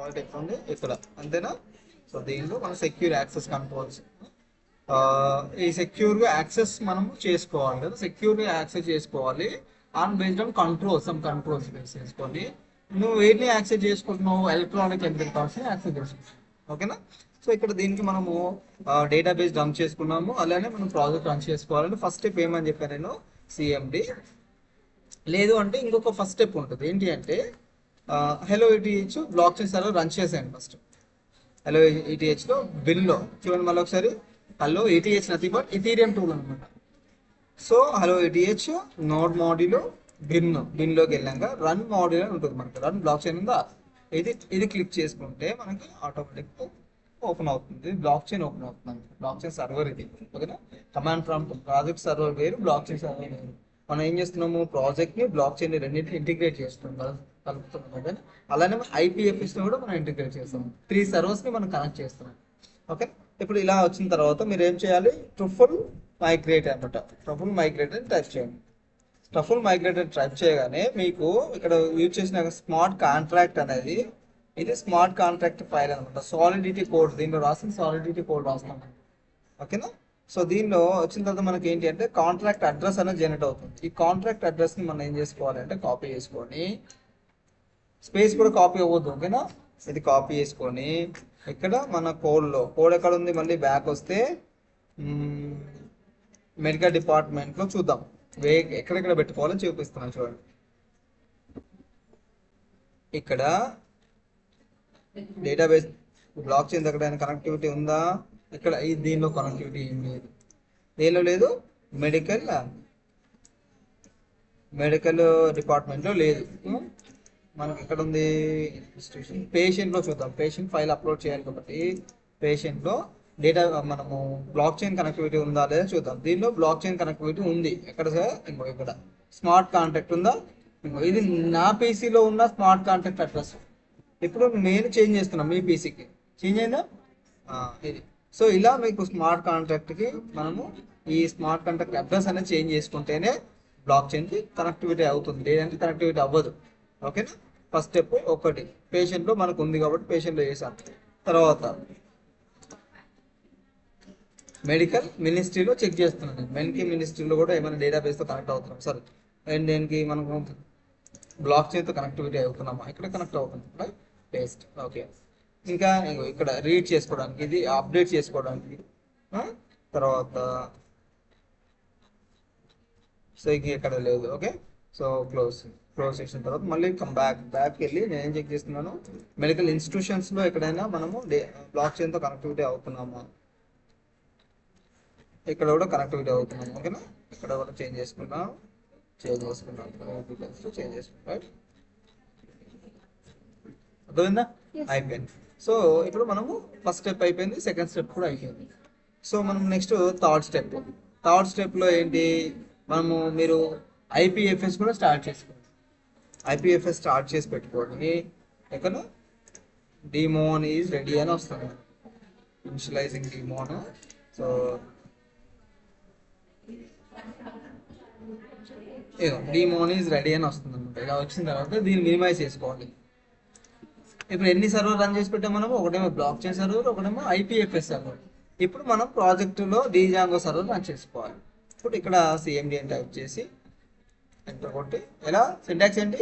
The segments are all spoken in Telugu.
పాయింట్ ఎక్కడ ఉంది ఇక్కడ, అంతేనా? సో దీంట్లో మనం సెక్యూర్ యాక్సెస్ కంట్రోల్స్, ఈ సెక్యూర్గా యాక్సెస్ మనం చేసుకోవాలి కదా, సెక్యూర్గా యాక్సెస్ చేసుకోవాలి బేస్డ్ ఆన్ కంట్రోల్స్ బేస్ చేసుకొని నువ్వు వేటిని యాక్సెస్ చేసుకుంటున్నావు, ఎలక్ట్రానిక్ ఎంట్రీ కార్డ్స్ని యాక్సెస్ చేసుకుంటున్నావు. ఓకేనా? సో ఇక్కడ దీనికి మనము డేటాబేస్ రన్ చేసుకున్నాము, అలానే మనం ప్రాజెక్ట్ రన్ చేసుకోవాలంటే ఫస్ట్ స్టెప్ ఏమని చెప్పాను నేను, సిఎండి. లేదు అంటే ఇంకొక ఫస్ట్ స్టెప్ ఉంటుంది, ఏంటి అంటే hello ETH block chain server run చేసేయండి ఫస్ట్. హలో ఈటీహెచ్లో బిన్లో చూడండి మళ్ళీ ఒకసారి, hello ETH nothing but Ethereum tool అనమాట. So hello ETH node module బిన్లోకి వెళ్ళాక రన్ మాడ్యూల్ అని ఉంటుంది మనకి, రన్ బ్లాక్ చైన్ ఉందా, ఇది క్లిక్ చేసుకుంటే మనకి ఆటోమేటిక్ ఓపెన్ అవుతుంది, బ్లాక్ చైన్ ఓపెన్ అవుతుంది. బ్లాక్ చైన్ సర్వర్ ఇది. ఓకేనా? కమాండ్ ప్రాంప్ట్ ప్రాజెక్ట్ సర్వర్ వేరు, బ్లాక్ చైన్ సర్వర్ వేరు. మనం ఏం చేస్తున్నాము, ప్రాజెక్ట్ని బ్లాక్ చైన్ రెండింటిని ఇంటిగ్రేట్ చేస్తున్నాం కలుపుతున్నాం. ఓకేనా? అలానే ఐపీఎఫ్ఎస్ని కూడా మనం ఇంటిగ్రేట్ చేస్తాం, 3 సర్వర్స్ని మనం కనెక్ట్ చేస్తున్నాం. ఓకే, ఇప్పుడు ఇలా వచ్చిన తర్వాత మీరు ఏం చేయాలి, ట్రఫుల్ మైగ్రేట్ అనమాట. ట్రఫుల్ మైగ్రేట్ అని టైప్ చేయండి. ట్రఫుల్ మైగ్రేట్ అని టైప్ చేయగానే మీకు ఇక్కడ యూజ్ చేసిన స్మార్ట్ కాంట్రాక్ట్ అనేది, ఇది స్మార్ట్ కాంట్రాక్ట్ ఫైల్ అనమాట. సాలిడిటీ కోడ్, దీనిలో రాసిన సాలిడిటీ కోడ్ రాస్తాం. ఓకేనా? సో దీనిలో వచ్చిన తర్వాత మనకి ఏంటి అంటే కాంట్రాక్ట్ అడ్రస్ అనేది జనరేట్ అవుతుంది. ఈ కాంట్రాక్ట్ అడ్రస్ని మనం ఏం చేసుకోవాలంటే కాపీ చేసుకొని, స్పేస్ కూడా కాపీ అవ్వద్దు. ఓకేనా? ఇది కాపీ చేసుకొని ఇక్కడ మన కోడ్ ఎక్కడ ఉంది, మళ్ళీ బ్యాక్ వస్తే మెడికల్ డిపార్ట్మెంట్లో చూద్దాం, ఎక్కడెక్కడ పెట్టుకోవాలో చూపిస్తున్నాను చూడండి. ఇక్కడ డేటాబేస్ బ్లాక్ చైన్ దగ్గర కనెక్టివిటీ ఉందా, ఇక్కడ దీనిలో కనెక్టివిటీ ఏం లేదు, దేనిలో లేదు, మెడికల్ డిపార్ట్మెంట్లో లేదు. మనకి ఎక్కడ ఉంది, పేషెంట్లో చూద్దాం. పేషెంట్ ఫైల్ అప్లోడ్ చేయాలి కాబట్టి పేషెంట్లో డేటా మనము బ్లాక్ చైన్ కనెక్టివిటీ ఉందా లేదా చూద్దాం. దీనిలో బ్లాక్ చైన్ కనెక్టివిటీ ఉంది. ఎక్కడ సార్, ఇంకో ఇక్కడ స్మార్ట్ కాంటాక్ట్ ఉందా, ఇంకో ఇది నా పీసీలో ఉన్న స్మార్ట్ కాంటాక్ట్ అడ్రస్. ఇప్పుడు నేను చేంజ్ చేస్తున్నాను, మీ పీసీకి చేంజ్ అయిందా, ఇది. సో ఇలా మీకు స్మార్ట్ కాంటాక్ట్కి మనము ఈ స్మార్ట్ కాంటాక్ట్ అడ్రస్ అనేది చేంజ్ చేసుకుంటేనే బ్లాక్ చైన్కి కనెక్టివిటీ అవుతుంది, లేదంటే కనెక్టివిటీ అవ్వదు. ఓకేనా? ఫస్ట్ స్టెప్ ఒకటి, పేషెంట్లో మనకు ఉంది కాబట్టి పేషెంట్లో చేసాం. తర్వాత మెడికల్ మినిస్ట్రీలో చెక్ చేస్తున్నాను. మెడికల్ మినిస్ట్రీలో కూడా ఏమైనా డేటాబేస్తో కనెక్ట్ అవుతున్నాం సార్, అండ్ దేనికి మనకు బ్లాక్ చైన్తో కనెక్టివిటీ అవుతున్నామా, ఇక్కడ కనెక్ట్ అవుతున్నాం, పేస్ట్. ఓకే, ఇంకా ఇక్కడ రీడ్ చేసుకోవడానికి, ఇది అప్డేట్ చేసుకోవడానికి. తర్వాత సో ఇంక ఎక్కడ లేదు. ఓకే, సో క్లోజ్ చేసిన తర్వాత మళ్ళీ బ్యాక్ వెళ్ళి నేను ఏం చెక్ చేస్తున్నాను, మెడికల్ ఇన్స్టిట్యూషన్స్లో ఎక్కడైనా మనము బ్లాక్ చైన్తో కనెక్టివిటీ అవుతున్నామా, ఇక్కడ కూడా కనెక్టివిటీ అవుతున్నాం. ఓకేనా? ఇక్కడ కూడా చేంజ్ చేసుకున్నాం. అర్థమైందా? అయిపోయింది. సో ఇప్పుడు మనము ఫస్ట్ స్టెప్ అయిపోయింది, సెకండ్ స్టెప్ కూడా అయిపోయింది. సో మనం నెక్స్ట్ థర్డ్ స్టెప్లో ఏంటి, మీరు ఐపీఎఫ్ఎస్ కూడా స్టార్ట్ చేసుకోండి. ఐపీఎఫ్ఎస్ స్టార్ట్ చేసి పెట్టుకోండి. ఎక్కడ డీమోన్ ఈజ్ రెడీ అని వస్తుంది, initialising demon. So demon is ready అని వస్తుంది అనమాట. ఇలా వచ్చిన తర్వాత దీన్ని మినిమైజ్ చేసుకోవాలి. ఇప్పుడు ఎన్ని సర్వర్ రన్ చేసి పెట్టాం మనము, ఒకటేమో బ్లాక్ చైన్ సర్వర్, ఒకటేమో ఐపీఎఫ్ఎస్ సర్వర్. ఇప్పుడు మనం ప్రాజెక్టులో డిజాంగో సర్వర్ రన్ చేసుకోవాలి. ఇప్పుడు ఇక్కడ సిఎండి అని టైప్ చేసి ఎంటర్ కొట్టి, ఎలా సింటాక్స్ ఏంటి,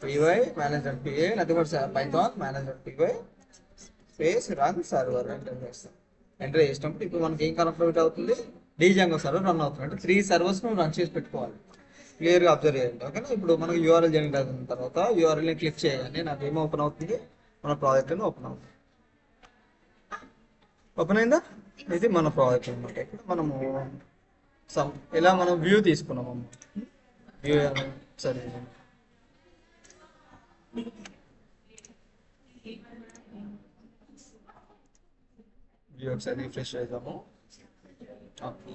py manage.py nothing but Python manage.py space run server enter చేస్తాం. ఎంటర్ చేసినప్పుడు ఇప్పుడు మనకి ఏం కనెక్టివిటీ అవుతుంది, డిజాంగో సర్వర్ రన్ అవుతుంది. అంటే 3 సర్వర్స్ నువ్వు రన్ చేసి పెట్టుకోవాలి, క్లియర్గా అబ్జర్వ్ చేయండి. ఓకేనా? ఇప్పుడు మనకు యూఆర్ఎల్ జనరేట్ అయిన తర్వాత యూఆర్ఎల్ని క్లిక్ చేయగానే నాకు ఏమో ఓపెన్ అవుతుంది, మన ప్రాజెక్ట్ అని ఓపెన్ అవుతుంది. ఓపెన్ అయిందా? ఇది మన ప్రాజెక్ట్ అనమాట. ఇక్కడ మనము ఇలా మనం వ్యూ తీసుకున్నాము. వ్యూ సరే, వ్యూ ఒకసారి రిఫ్రెష్ చేద్దాము.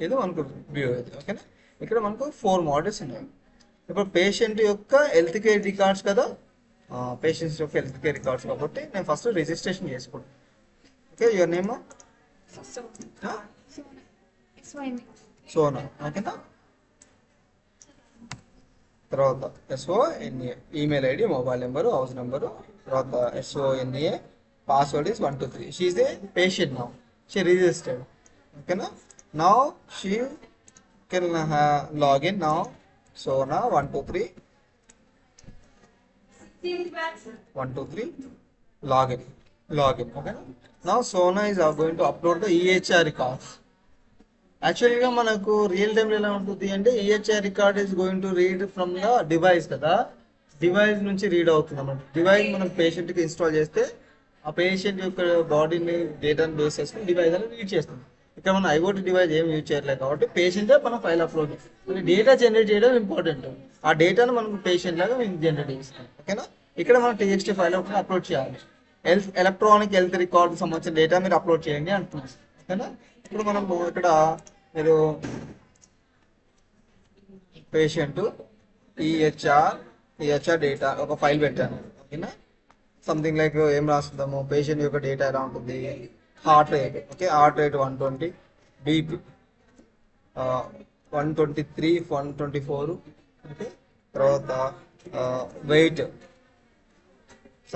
ఏదో మనకు వ్యూ అయితే. ఓకేనా? ఇక్కడ మనకు 4 మోడల్స్ ఉన్నాయి. ఇప్పుడు పేషెంట్ యొక్క హెల్త్ కేర్ రికార్డ్స్ కదా, పేషెంట్స్ యొక్క హెల్త్ కేర్ రికార్డ్స్ కాబట్టి నేను ఫస్ట్ రిజిస్ట్రేషన్ చేసుకుంటాను. Okay, your name Sona. ఓకేనా? తర్వాత SONA, email ID, mobile number, house number, తర్వాత SONA, password is 123. She is a patient now. She registered. Okay na? Now she can log in now. Sona 123 login. Okay na? Now Sona is going to upload the EHR records. యాక్చువల్గా మనకు రియల్ టైంలో ఎలా ఉంటుంది అంటే EHR record is going to read from the device కదా, డివైస్ నుంచి రీడ్ అవుతుంది అన్నమాట. డివైస్ మనం పేషెంట్కి ఇన్స్టాల్ చేస్తే ఆ పేషెంట్ యొక్క బాడీని డేటాను బేస్ చేసుకుని డివైస్ అనేది రీడ్ చేస్తుంది. ఇక్కడ మనం IoT డివైస్ ఏం యూజ్ చేయట్లేదు కాబట్టి పేషెంటే మనం ఫైల్ అప్లోడ్ చేస్తాం. డేటా జనరేట్ చేయడం ఇంపార్టెంట్. ఆ డేటాను మనం పేషెంట్ లాగా మేము జనరేట్ చేస్తాం. ఓకేనా? ఇక్కడ మనం TXT ఫైల్ అప్లోడ్ చేయాలి. ఎలక్ట్రానిక్ హెల్త్ రికార్డ్ సంబంధించిన డేటా మీరు అప్లోడ్ చేయండి అంటున్నాం. ఓకేనా? ఇప్పుడు మనం ఇక్కడ మీరు పేషెంట్ EHR డేటా ఒక ఫైల్ పెట్టాను. ఓకేనా? సంథింగ్ లైక్ ఏం రాస్తుందాము, పేషెంట్ యొక్క డేటా ఎలా ఉంటుంది, heart rate, okay, heart rate 120, BP 123, 124, okay, తర్వాత వెయిట్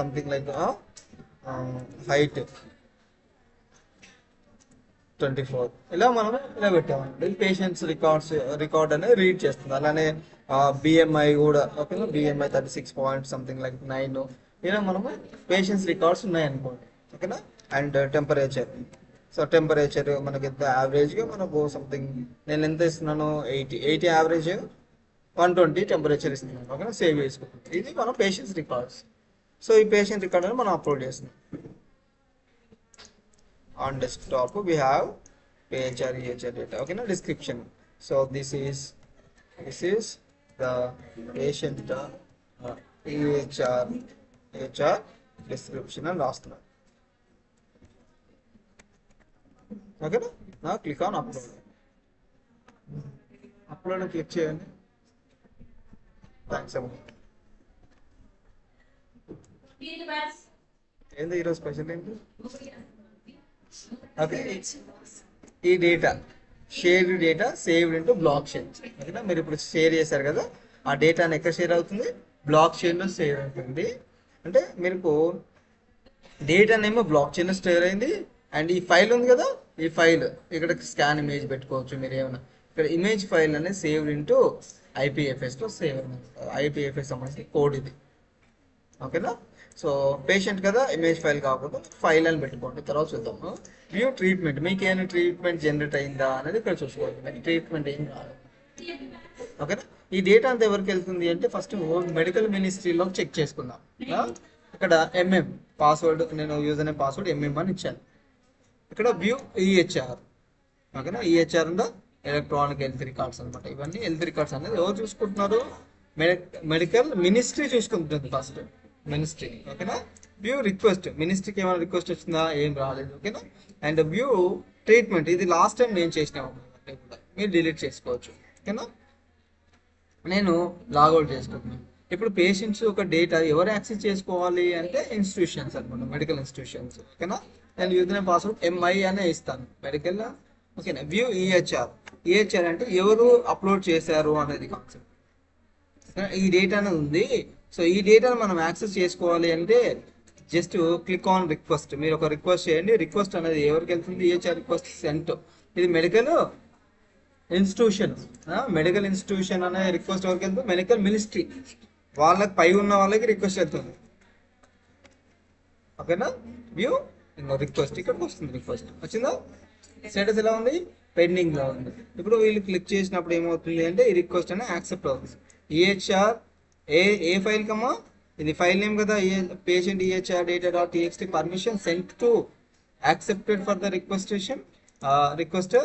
సంథింగ్ లైక్ హైట్ 24, ఇలా మనం ఇలా పెట్టామండి. పేషెంట్స్ రికార్డ్ అనేది రీడ్ చేస్తుంది. అలానే BMI కూడా, ఓకేనా, BMI 36 పాయింట్ సంథింగ్ లైక్ 9, ఇలా మనము పేషెంట్స్ రికార్డ్స్ ఉన్నాయనుకోండి. ఓకేనా? అండ్ టెంపరేచర్, సో టెంపరేచర్ మనకి ఎంత యావరేజ్గా మనకు సంథింగ్ నేను ఎంత ఇస్తున్నాను, 80 యావరేజ్, 120 టెంపరేచర్ ఇస్తున్నాను. ఓకేనా? సేవ్ చేసుకుంటాం. ఇది మనం పేషెంట్స్ రికార్డ్స్. సో ఈ పేషెంట్ రికార్డ్ అనేది మనం అప్లోడ్ చేస్తున్నాం. On desktop we have EHR data. Okay, now description. So this is the patient EHR description and last one. Okay, now click on upload. Upload and click cheyandi. Thanks about. ఏంది ఈరోజు స్పెషల్ ఏంటి? ఓకే, ఈ data shared data saved into block chain. ఓకేనా? మీరు ఇప్పుడు షేర్ చేశారు కదా, ఆ డేటాని ఎక్కడ షేర్ అవుతుంది, బ్లాక్ చైన్లో సేవ్ అవుతుంది. అంటే మీకు డేటానేమో బ్లాక్ చైన్లో స్టోర్ అయింది. అండ్ ఈ ఫైల్ ఉంది కదా, ఈ ఫైల్ ఇక్కడ స్కాన్ ఇమేజ్ పెట్టుకోవచ్చు మీరు ఏమైనా. ఇక్కడ ఇమేజ్ ఫైల్ అనేది సేవ్డ్ ఇంటూ IPFSలో సేవ్ అయింది. IPFS సంబంధించిన కోడ్ ఇది. ఓకేనా? సో పేషెంట్ కదా, ఇమేజ్ ఫైల్ కాకపోతే ఫైల్ అని పెట్టుకోండి. తర్వాత చూద్దాము. వ్యూ ట్రీట్మెంట్, మీకు ఏమైనా ట్రీట్మెంట్ జనరేట్ అయిందా అనేది ఇక్కడ చూసుకోవాలి. మీకు ట్రీట్మెంట్ ఏం కాదు. ఓకేనా? ఈ డేటా అంతా ఎవరికి వెళ్తుంది అంటే ఫస్ట్ మెడికల్ మినిస్ట్రీలో చెక్ చేసుకుందాం. ఇక్కడ MM పాస్వర్డ్, నేను యూజర్ నేమ్ పాస్వర్డ్ MM అని ఇచ్చాను. ఇక్కడ వ్యూ EHR. ఓకేనా? EHR ఉందా, ఎలక్ట్రానిక్ హెల్త్ రికార్డ్స్ అనమాట. ఇవన్నీ హెల్త్ రికార్డ్స్ అనేది ఎవరు చూసుకుంటున్నారు, మెడికల్ మినిస్ట్రీ చూసుకుంటుంది ఫస్ట్, మినిస్ట్రీ. ఓకేనా? వ్యూ రిక్వెస్ట్, మినిస్ట్రీకి ఏమైనా రిక్వెస్ట్ వచ్చిందా, ఏం రాలేదు. ఓకేనా? అండ్ వ్యూ ట్రీట్మెంట్, ఇది లాస్ట్ టైం నేను చేసినాము, మీరు డిలీట్ చేసుకోవచ్చు. ఓకేనా? నేను లాగౌట్ చేసుకుంటున్నాను. ఇప్పుడు పేషెంట్స్ ఒక డేటా ఎవరు యాక్సెస్ చేసుకోవాలి అంటే ఇన్స్టిట్యూషన్స్ అనమాట, మెడికల్ ఇన్స్టిట్యూషన్స్. ఓకేనా? నేను యూజర్ నేమ్ పాస్వర్డ్ MI అనే ఇస్తాను మెడికల్. ఓకేనా? వ్యూ EHR అంటే ఎవరు అప్లోడ్ చేశారు అనేది కాన్సెప్ట్. ఈ డేటా అనేది ఉంది. సో ఈ డేటాను మనం యాక్సెస్ చేసుకోవాలి అంటే జస్ట్ క్లిక్ ఆన్ రిక్వెస్ట్. మీరు ఒక రిక్వెస్ట్ చేయండి. రిక్వెస్ట్ అనేది ఎవరికి వెళ్తుంది, EHR రిక్వెస్ట్ సెంట్. ఇది మెడికల్ ఇన్స్టిట్యూషన్. మెడికల్ ఇన్స్టిట్యూషన్ అనే రిక్వెస్ట్ ఎవరికి వెళ్తుంది, మెడికల్ మినిస్ట్రీ వాళ్ళకి పై ఉన్న వాళ్ళకి రిక్వెస్ట్ వెళ్తుంది. ఓకేనా? వ్యూ రిక్వెస్ట్ ఇక్కడికి వస్తుంది. రిక్వెస్ట్ వచ్చిందా, స్టేటస్ ఎలా ఉంది, పెండింగ్ లా ఉంది. ఇప్పుడు వీళ్ళు క్లిక్ చేసినప్పుడు ఏమవుతుంది అంటే ఈ రిక్వెస్ట్ అనేది యాక్సెప్ట్ అవుతుంది. EHR ఏ ఫైల్ కమ్మా, ఇది ఫైల్ నేమ్ కదా, patient EHR data.txt permission sent to accepted for the request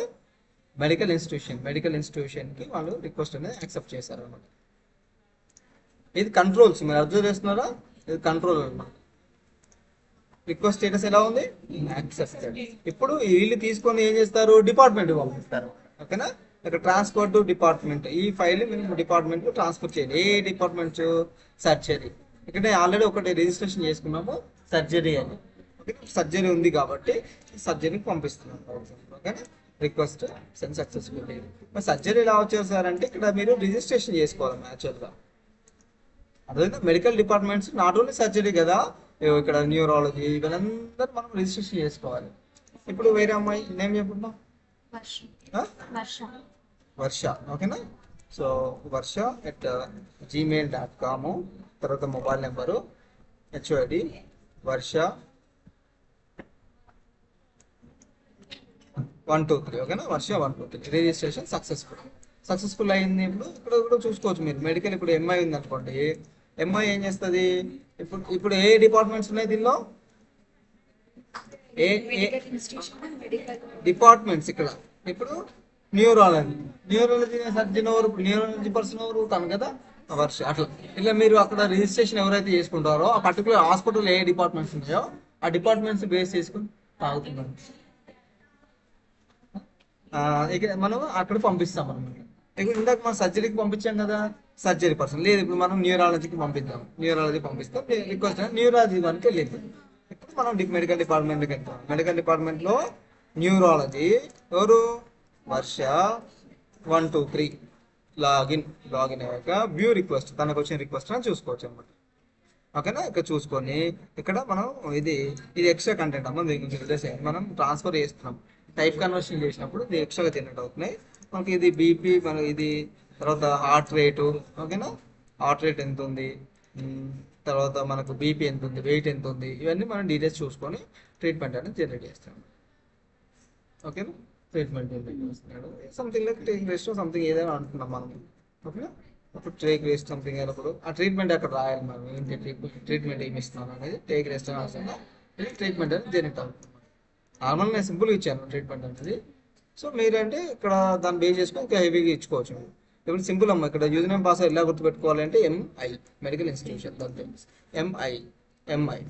medical ఇన్స్టిట్యూషన్కి వాళ్ళు రిక్వెస్ట్ అనేది యాక్సెప్ట్ చేశారు అన్నమాట. ఇది కంట్రోల్స్, మీరు అబ్జర్వ్ చేస్తున్నారా, ఇది కంట్రోల్ అన్నమాట. రిక్వెస్ట్ స్టేటస్ ఎలా ఉంది, యాక్సెప్టెడ్. ఇప్పుడు వీళ్ళు తీసుకొని ఏం చేస్తారు, డిపార్ట్మెంట్ పంపిస్తారు. ఓకేనా? ఇక్కడ ట్రాన్స్ఫర్ టు డిపార్ట్మెంట్, ఈ ఫైల్ మేము డిపార్ట్మెంట్ ట్రాన్స్ఫర్ చేయాలి. ఏ డిపార్ట్మెంట్, సర్జరీ. ఇక్కడ ఆల్రెడీ ఒకటి రిజిస్ట్రేషన్ చేసుకున్నాము, సర్జరీ అని. ఓకే, సర్జరీ ఉంది కాబట్టి సర్జరీకి పంపిస్తున్నాం. ఓకేనా? Request send successful. మరి సర్జరీ ఎలా వచ్చారు సార్ అంటే ఇక్కడ మీరు రిజిస్ట్రేషన్ చేసుకోవాలి యాక్చువల్గా. అదేవిధంగా medical departments not only surgery కదా, ఇక్కడ న్యూరాలజీ వీళ్ళందరూ మనం రిజిస్ట్రేషన్ చేసుకోవాలి. ఇప్పుడు వేరే అమ్మాయి నేమ్ చెప్పుకుందాం, వర్ష. ఓకేనా? సో వర్ష@gmail.com, తర్వాత మొబైల్ నెంబరు హెచ్ఓడి వర్ష 123. ఓకేనా? వర్ష 123 రిజిస్ట్రేషన్ సక్సెస్ఫుల్ అయింది. ఇప్పుడు ఇక్కడ కూడా చూసుకోవచ్చు మీరు. మెడికల్ ఇప్పుడు ఎంఐ ఉంది అనుకోండి, ఎంఐ ఏం చేస్తుంది, ఇప్పుడు ఏ డిపార్ట్మెంట్స్ ఉన్నాయి దీనిలో, ఏ డిపార్ట్మెంట్స్ ఇక్కడ. ఇప్పుడు న్యూరాలజీ సర్జన్ ఎవరు, న్యూరాలజీ పర్సన్ ఎవరు, తను కదా వర్ష. ఇట్లా మీరు అక్కడ రిజిస్ట్రేషన్ ఎవరైతే చేసుకుంటారో ఆ పర్టికులర్ హాస్పిటల్ ఏ డిపార్ట్మెంట్స్ ఉన్నాయో ఆ డిపార్ట్మెంట్స్ బేస్ చేసుకుని తాగుతున్నాం. ఇక్కడ మనం అక్కడ పంపిస్తాం అనమాట. ఇప్పుడు ఇందాక మనం సర్జరీకి పంపించాం కదా, సర్జరీ పర్సన్ లేదు, ఇప్పుడు మనం న్యూరాలజీకి పంపిస్తాం, రిక్వెస్ట్ న్యూరాలజీ వన్కి వెళ్ళింది. ఇప్పుడు మనం మెడికల్ డిపార్ట్మెంట్కి వెళ్తాం. మెడికల్ డిపార్ట్మెంట్లో న్యూరాలజీ ఎవరు, వర్ష 123 లాగిన్ అయ్యాక వ్యూ రిక్వెస్ట్, తనకు వచ్చిన రిక్వెస్ట్ అని చూసుకోవచ్చు అనమాట. ఓకేనా? ఇక్కడ చూసుకొని ఇక్కడ మనం ఇది ఎక్స్ట్రా కంటెంట్ అమ్మ, మనం ట్రాన్స్ఫర్ చేస్తున్నాం, టైప్ కన్వర్షన్ చేసినప్పుడు ఇది ఎక్స్ట్రాగా జనరేట్ అవుతున్నాయి మనకి. ఇది బీపీ, మన ఇది తర్వాత హార్ట్ రేటు. ఓకేనా? హార్ట్ రేట్ ఎంత ఉంది, తర్వాత మనకు బీపీ ఎంత ఉంది, వెయిట్ ఎంత ఉంది, ఇవన్నీ మనం డీటెయిల్స్ చూసుకొని ట్రీట్మెంట్ అనేది జనరేట్ చేస్తాం. ఓకేనా? ట్రీట్మెంట్ జనరేట్ చేస్తున్నాడు something like take rest something ఏదైనా అంటున్నాం మనం. ఓకేనా? అప్పుడు టేక్ రెస్ట్ సంథింగ్ అయినప్పుడు ఆ ట్రీట్మెంట్ అక్కడ రాయాలి మనం, ఏంటి ట్రీట్మెంట్ ఏమి ఇస్తున్నాం అనేది. టేక్ రెస్ట్ అని అవసరం, ట్రీట్మెంట్ అనేది జనరేట్ అవుతుంది. నార్మల్ నేను సింపుల్గా ఇచ్చాను ట్రీట్మెంట్ అనేది. సో మీరంటే ఇక్కడ దాన్ని బేస్ చేసుకొని ఇంకా హెవీగా ఇచ్చుకోవచ్చు. ఇప్పుడు సింపుల్ అమ్మ, ఇక్కడ యూజర్ నేమ్ పాస్వర్డ్ ఎలా గుర్తుపెట్టుకోవాలి అంటే ఎంఐ మెడికల్ ఇన్స్టిట్యూషన్, దాని ఎంఐ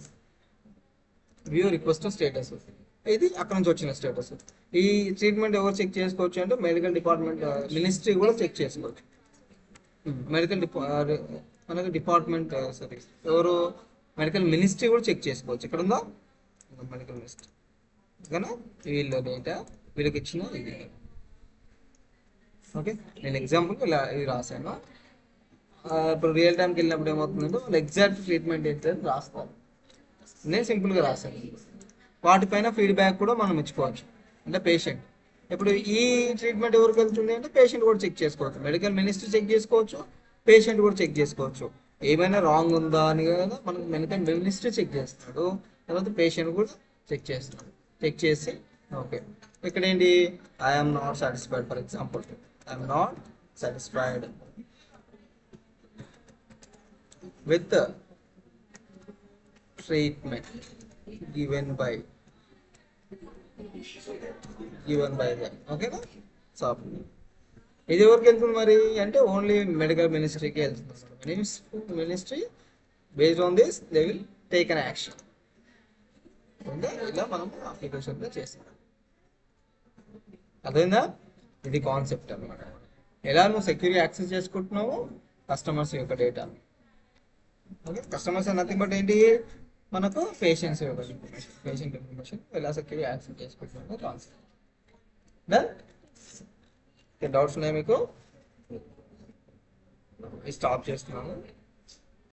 వ్యూ రిక్వెస్ట్ స్టేటస్, ఇది అక్కడ నుంచి వచ్చిన స్టేటస్. ఈ ట్రీట్మెంట్ ఎవరు చెక్ చేసుకోవచ్చు అంటే మెడికల్ డిపార్ట్మెంట్, మినిస్ట్రీ కూడా చెక్ చేసుకోవచ్చు. మనకి డిపార్ట్మెంట్ సారీ ఎవరు, మెడికల్ మినిస్ట్రీ కూడా చెక్ చేసుకోవచ్చు. ఇక్కడ ఉందా మెడికల్ మినిస్ట్రీ. ఓకేనా? వీళ్ళ డేటా వీళ్ళకి ఇచ్చిన ఇది. ఓకే, నేను ఎగ్జాంపుల్ ఇలా ఇది రాశాను. ఇప్పుడు రియల్ టైంకి వెళ్ళినప్పుడు ఏమవుతుందంటే వాళ్ళు ఎగ్జాక్ట్ ట్రీట్మెంట్ ఏంటని రాస్తారు. నేను సింపుల్గా రాశాను. వాటిపైన ఫీడ్బ్యాక్ కూడా మనం ఇచ్చుకోవచ్చు. అంటే పేషెంట్ ఇప్పుడు ఈ ట్రీట్మెంట్ ఎవరికి వెళ్తుంది అంటే పేషెంట్ కూడా చెక్ చేసుకోవచ్చు. మెడికల్ మినిస్టర్ చెక్ చేసుకోవచ్చు, పేషెంట్ కూడా చెక్ చేసుకోవచ్చు. ఏమైనా రాంగ్ ఉందా అని కదా మనకు మెడికల్ మినిస్టర్ చెక్ చేస్తాడు, తర్వాత పేషెంట్ కూడా చెక్ చేస్తాడు. చెక్ చేసి ఓకే ఇక్కడ ఏంటి, I'm not satisfied, for example I'm not satisfied with treatment given by them. ఓకేనా? సో ఇది ఎవరికి వెళ్తుంది మరి అంటే ఓన్లీ మెడికల్ మినిస్ట్రీకి వెళ్తుంది. Ministry based on this they will take an action. ఇలా మనం అప్లికేషన్లో చేస్తాం. అర్థమైందా? ఇది కాన్సెప్ట్ అనమాట. ఎలా నువ్వు సెక్యూర్గా యాక్సెస్ చేసుకుంటున్నావు కస్టమర్స్ యొక్క data. Okay, customers nothing but ఏంటి, మనకు పేషెంట్స్ పేషెంట్ ఇన్ఫర్మేషన్ ఎలా సెక్యూర్గా యాక్సెస్ చేసుకుంటున్నామో కాన్సెప్ట్. డన్? డౌట్స్ ఉన్నాయి మీకు? స్టాప్ చేస్తున్నాను.